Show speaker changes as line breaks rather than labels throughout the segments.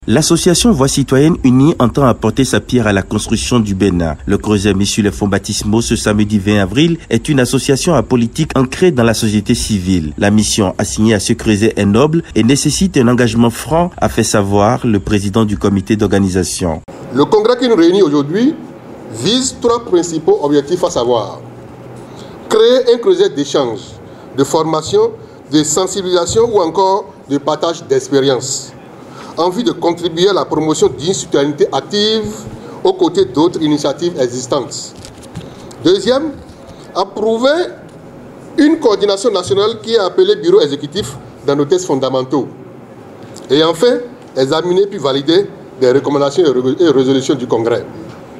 L'association Voix citoyenne unie entend apporter sa pierre à la construction du Bénin. Le creuset mis sur les fonds baptismaux ce samedi 20 avril est une association apolitique ancrée dans la société civile. La mission assignée à ce creuset est noble et nécessite un engagement franc, a fait savoir le président du comité d'organisation.
Le congrès qui nous réunit aujourd'hui vise 3 principaux objectifs, à savoir créer un creuset d'échange, de formation, de sensibilisation ou encore de partage d'expériences, en vue de contribuer à la promotion d'une citoyenneté active aux côtés d'autres initiatives existantes. Deuxième, approuver une coordination nationale qui est appelée bureau exécutif dans nos textes fondamentaux. Et enfin, examiner puis valider des recommandations et résolutions du Congrès.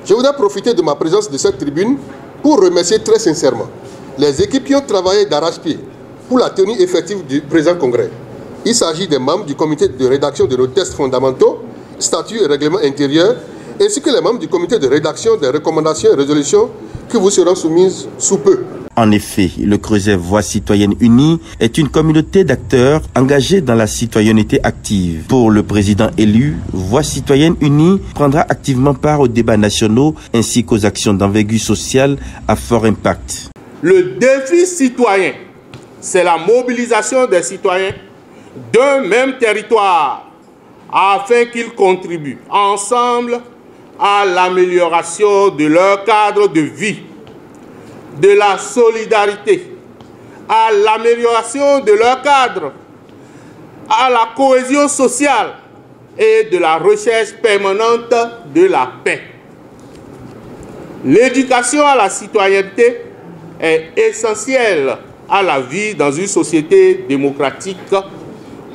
Je voudrais profiter de ma présence de cette tribune pour remercier très sincèrement les équipes qui ont travaillé d'arrache-pied pour la tenue effective du présent Congrès. Il s'agit des membres du comité de rédaction de nos textes fondamentaux, statuts et règlements intérieurs, ainsi que les membres du comité de rédaction des recommandations et résolutions qui vous seront soumises sous peu.
En effet, le creuset Voix citoyenne unie est une communauté d'acteurs engagés dans la citoyenneté active. Pour le président élu, Voix citoyenne unie prendra activement part aux débats nationaux ainsi qu'aux actions d'envergure sociale à fort impact.
Le défi citoyen, c'est la mobilisation des citoyens d'un même territoire afin qu'ils contribuent ensemble à l'amélioration de leur cadre de vie, de la solidarité, à l'amélioration de leur cadre, à la cohésion sociale et de la recherche permanente de la paix. L'éducation à la citoyenneté est essentielle à la vie dans une société démocratique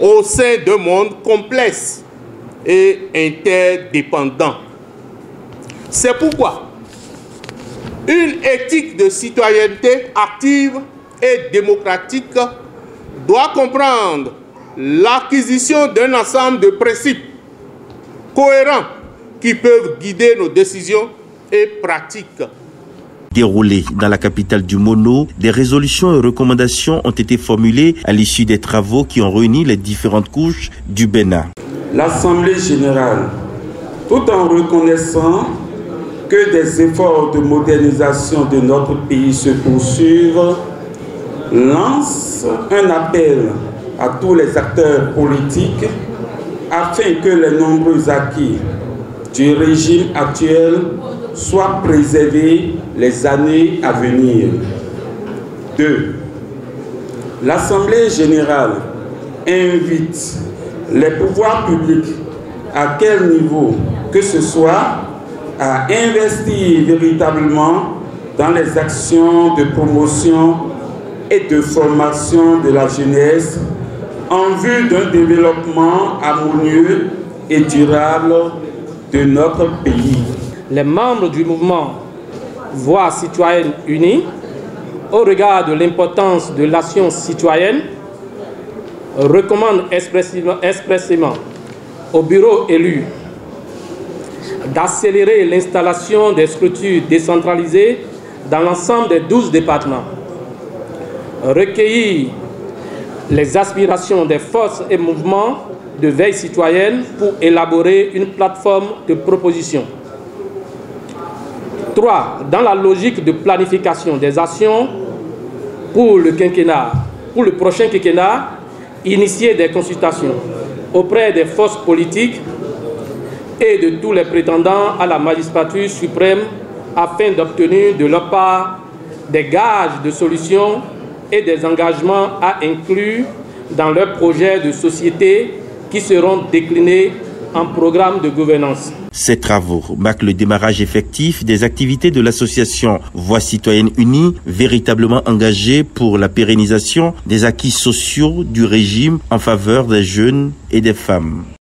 au sein d'un monde complexe et interdépendant. C'est pourquoi une éthique de citoyenneté active et démocratique doit comprendre l'acquisition d'un ensemble de principes cohérents qui peuvent guider nos décisions et pratiques.
Déroulées dans la capitale du Mono, des résolutions et recommandations ont été formulées à l'issue des travaux qui ont réuni les différentes couches du Bénin.
L'Assemblée générale, tout en reconnaissant que des efforts de modernisation de notre pays se poursuivent, lance un appel à tous les acteurs politiques afin que les nombreux acquis du régime actuel soient préservés les années à venir. 2. L'Assemblée générale invite les pouvoirs publics, à quel niveau que ce soit, à investir véritablement dans les actions de promotion et de formation de la jeunesse en vue d'un développement harmonieux et durable de notre pays.
Les membres du mouvement Voix citoyenne unie, au regard de l'importance de l'action citoyenne, recommandent expressément au bureau élu d'accélérer l'installation des structures décentralisées dans l'ensemble des 12 départements, recueillir les aspirations des forces et mouvements de veille citoyenne pour élaborer une plateforme de proposition. 3. Dans la logique de planification des actions pour le prochain quinquennat, initier des consultations auprès des forces politiques et de tous les prétendants à la magistrature suprême afin d'obtenir de leur part des gages de solutions et des engagements à inclure dans leurs projets de société qui seront déclinés en programme de gouvernance.
Ces travaux marquent le démarrage effectif des activités de l'association Voix citoyenne unie, véritablement engagée pour la pérennisation des acquis sociaux du régime en faveur des jeunes et des femmes.